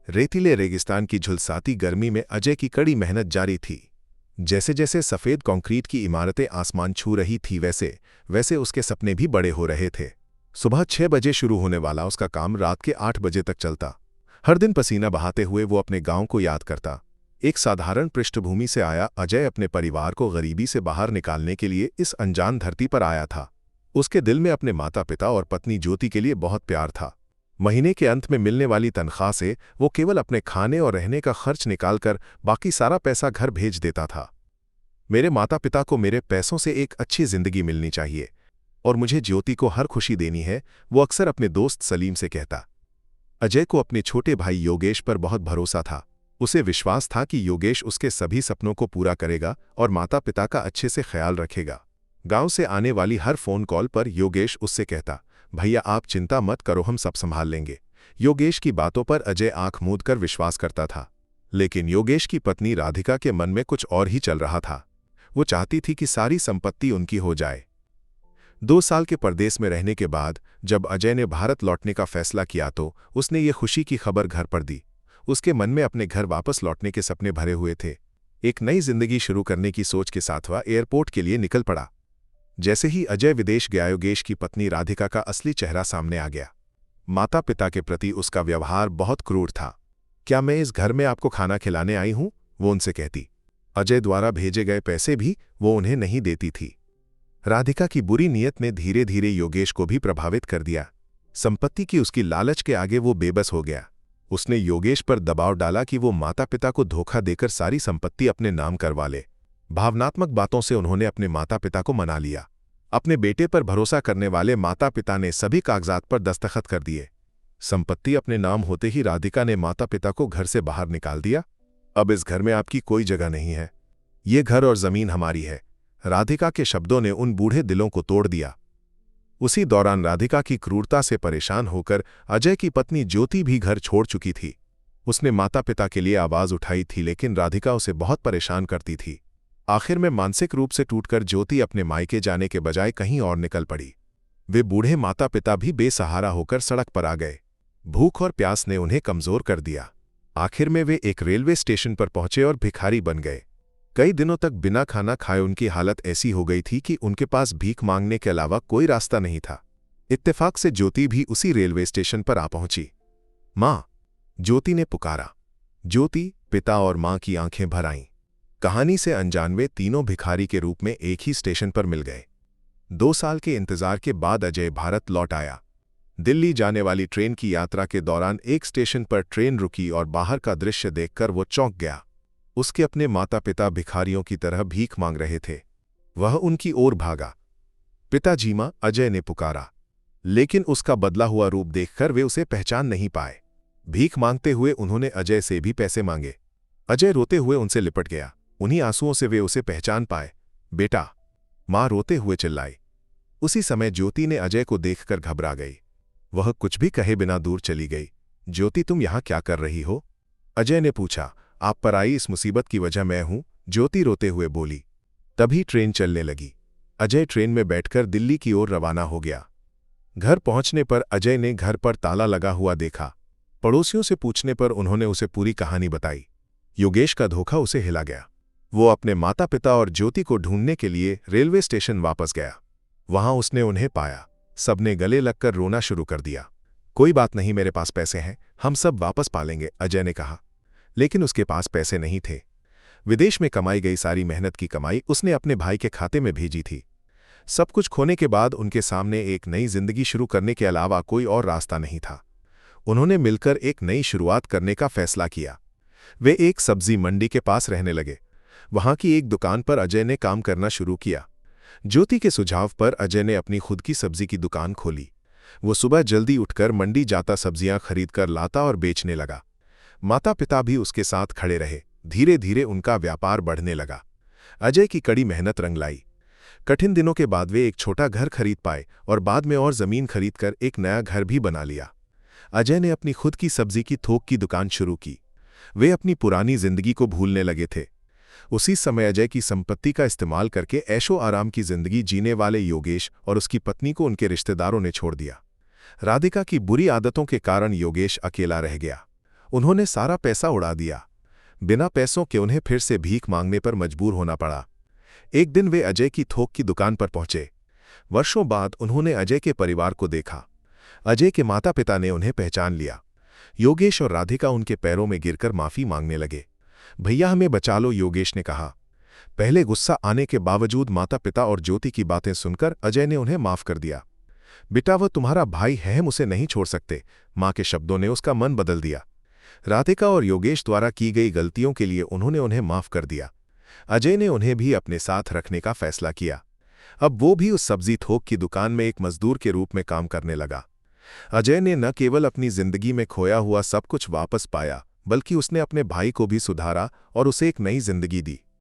रेतीले रेगिस्तान की झुलसाती गर्मी में अजय की कड़ी मेहनत जारी थी। जैसे जैसे सफ़ेद कंक्रीट की इमारतें आसमान छू रही थी वैसे वैसे उसके सपने भी बड़े हो रहे थे। सुबह 6 बजे शुरू होने वाला उसका काम रात के 8 बजे तक चलता। हर दिन पसीना बहाते हुए वो अपने गांव को याद करता। एक साधारण पृष्ठभूमि से आया अजय अपने परिवार को गरीबी से बाहर निकालने के लिए इस अनजान धरती पर आया था। उसके दिल में अपने माता पिता और पत्नी ज्योति के लिए बहुत प्यार था। महीने के अंत में मिलने वाली तनख्वाह से वो केवल अपने खाने और रहने का खर्च निकालकर बाकी सारा पैसा घर भेज देता था। मेरे माता पिता को मेरे पैसों से एक अच्छी जिंदगी मिलनी चाहिए और मुझे ज्योति को हर खुशी देनी है, वो अक्सर अपने दोस्त सलीम से कहता। अजय को अपने छोटे भाई योगेश पर बहुत भरोसा था। उसे विश्वास था कि योगेश उसके सभी सपनों को पूरा करेगा और माता पिता का अच्छे से ख्याल रखेगा। गांव से आने वाली हर फोन कॉल पर योगेश उससे कहता, भैया आप चिंता मत करो, हम सब संभाल लेंगे। योगेश की बातों पर अजय आंख मूंद कर विश्वास करता था। लेकिन योगेश की पत्नी राधिका के मन में कुछ और ही चल रहा था। वो चाहती थी कि सारी संपत्ति उनकी हो जाए। 2 साल के परदेश में रहने के बाद जब अजय ने भारत लौटने का फैसला किया तो उसने ये खुशी की खबर घर पर दी। उसके मन में अपने घर वापस लौटने के सपने भरे हुए थे। एक नई जिंदगी शुरू करने की सोच के साथ वह एयरपोर्ट के लिए निकल पड़ा। जैसे ही अजय विदेश गया, योगेश की पत्नी राधिका का असली चेहरा सामने आ गया। माता पिता के प्रति उसका व्यवहार बहुत क्रूर था। क्या मैं इस घर में आपको खाना खिलाने आई हूं, वो उनसे कहती। अजय द्वारा भेजे गए पैसे भी वो उन्हें नहीं देती थी। राधिका की बुरी नीयत ने धीरे धीरे योगेश को भी प्रभावित कर दिया। संपत्ति की उसकी लालच के आगे वो बेबस हो गया। उसने योगेश पर दबाव डाला कि वो माता पिता को धोखा देकर सारी संपत्ति अपने नाम करवा ले। भावनात्मक बातों से उन्होंने अपने माता पिता को मना लिया। अपने बेटे पर भरोसा करने वाले माता पिता ने सभी कागजात पर दस्तखत कर दिए। संपत्ति अपने नाम होते ही राधिका ने माता पिता को घर से बाहर निकाल दिया। अब इस घर में आपकी कोई जगह नहीं है, ये घर और जमीन हमारी है। राधिका के शब्दों ने उन बूढ़े दिलों को तोड़ दिया। उसी दौरान राधिका की क्रूरता से परेशान होकर अजय की पत्नी ज्योति भी घर छोड़ चुकी थी। उसने माता पिता के लिए आवाज उठाई थी, लेकिन राधिका उसे बहुत परेशान करती थी। आखिर में मानसिक रूप से टूटकर ज्योति अपने मायके जाने के बजाय कहीं और निकल पड़ी। वे बूढ़े माता पिता भी बेसहारा होकर सड़क पर आ गए। भूख और प्यास ने उन्हें कमजोर कर दिया। आखिर में वे एक रेलवे स्टेशन पर पहुंचे और भिखारी बन गए। कई दिनों तक बिना खाना खाए उनकी हालत ऐसी हो गई थी कि उनके पास भीख मांगने के अलावा कोई रास्ता नहीं था। इत्तेफाक से ज्योति भी उसी रेलवे स्टेशन पर आ पहुंची। माँ, ज्योति ने पुकारा। ज्योति, पिता और माँ की आंखें भर आईं। कहानी से अनजान वे तीनों भिखारी के रूप में एक ही स्टेशन पर मिल गए। 2 साल के इंतजार के बाद अजय भारत लौट आया। दिल्ली जाने वाली ट्रेन की यात्रा के दौरान एक स्टेशन पर ट्रेन रुकी और बाहर का दृश्य देखकर वो चौंक गया। उसके अपने माता पिता भिखारियों की तरह भीख मांग रहे थे। वह उनकी ओर भागा। पिताजी, मां, अजय ने पुकारा। लेकिन उसका बदला हुआ रूप देखकर वे उसे पहचान नहीं पाए। भीख मांगते हुए उन्होंने अजय से भी पैसे मांगे। अजय रोते हुए उनसे लिपट गया। उन्हीं आंसुओं से वे उसे पहचान पाए। बेटा, मां रोते हुए चिल्लाई। उसी समय ज्योति ने अजय को देखकर घबरा गई। वह कुछ भी कहे बिना दूर चली गई। ज्योति, तुम यहां क्या कर रही हो? अजय ने पूछा। आप पर आई इस मुसीबत की वजह मैं हूं, ज्योति रोते हुए बोली। तभी ट्रेन चलने लगी। अजय ट्रेन में बैठकर दिल्ली की ओर रवाना हो गया। घर पहुंचने पर अजय ने घर पर ताला लगा हुआ देखा। पड़ोसियों से पूछने पर उन्होंने उसे पूरी कहानी बताई। योगेश का धोखा उसे हिला गया। वो अपने माता पिता और ज्योति को ढूंढने के लिए रेलवे स्टेशन वापस गया। वहां उसने उन्हें पाया। सबने गले लगकर रोना शुरू कर दिया। कोई बात नहीं, मेरे पास पैसे हैं, हम सब वापस पालेंगे, अजय ने कहा। लेकिन उसके पास पैसे नहीं थे। विदेश में कमाई गई सारी मेहनत की कमाई उसने अपने भाई के खाते में भेजी थी। सब कुछ खोने के बाद उनके सामने एक नई जिंदगी शुरू करने के अलावा कोई और रास्ता नहीं था। उन्होंने मिलकर एक नई शुरुआत करने का फैसला किया। वे एक सब्जी मंडी के पास रहने लगे। वहां की एक दुकान पर अजय ने काम करना शुरू किया। ज्योति के सुझाव पर अजय ने अपनी खुद की सब्जी की दुकान खोली। वो सुबह जल्दी उठकर मंडी जाता, सब्जियां खरीदकर लाता और बेचने लगा। माता पिता भी उसके साथ खड़े रहे। धीरे धीरे उनका व्यापार बढ़ने लगा। अजय की कड़ी मेहनत रंग लाई। कठिन दिनों के बाद वे एक छोटा घर खरीद पाए और बाद में और जमीन खरीदकर एक नया घर भी बना लिया। अजय ने अपनी खुद की सब्जी की थोक की दुकान शुरू की। वे अपनी पुरानी जिंदगी को भूलने लगे थे। उसी समय अजय की संपत्ति का इस्तेमाल करके ऐशो आराम की जिंदगी जीने वाले योगेश और उसकी पत्नी को उनके रिश्तेदारों ने छोड़ दिया। राधिका की बुरी आदतों के कारण योगेश अकेला रह गया। उन्होंने सारा पैसा उड़ा दिया। बिना पैसों के उन्हें फिर से भीख मांगने पर मजबूर होना पड़ा। एक दिन वे अजय की थोक की दुकान पर पहुंचे। वर्षों बाद उन्होंने अजय के परिवार को देखा। अजय के माता पिता ने उन्हें पहचान लिया। योगेश और राधिका उनके पैरों में गिरकर माफी मांगने लगे। भैया हमें बचा लो, योगेश ने कहा। पहले गुस्सा आने के बावजूद माता पिता और ज्योति की बातें सुनकर अजय ने उन्हें माफ कर दिया। बेटा वह तुम्हारा भाई है, हम उसे नहीं छोड़ सकते, मां के शब्दों ने उसका मन बदल दिया। राधिका और योगेश द्वारा की गई गलतियों के लिए उन्होंने उन्हें माफ कर दिया। अजय ने उन्हें भी अपने साथ रखने का फैसला किया। अब वो भी उस सब्जी थोक की दुकान में एक मजदूर के रूप में काम करने लगा। अजय ने न केवल अपनी जिंदगी में खोया हुआ सब कुछ वापस पाया, बल्कि उसने अपने भाई को भी सुधारा और उसे एक नई जिंदगी दी।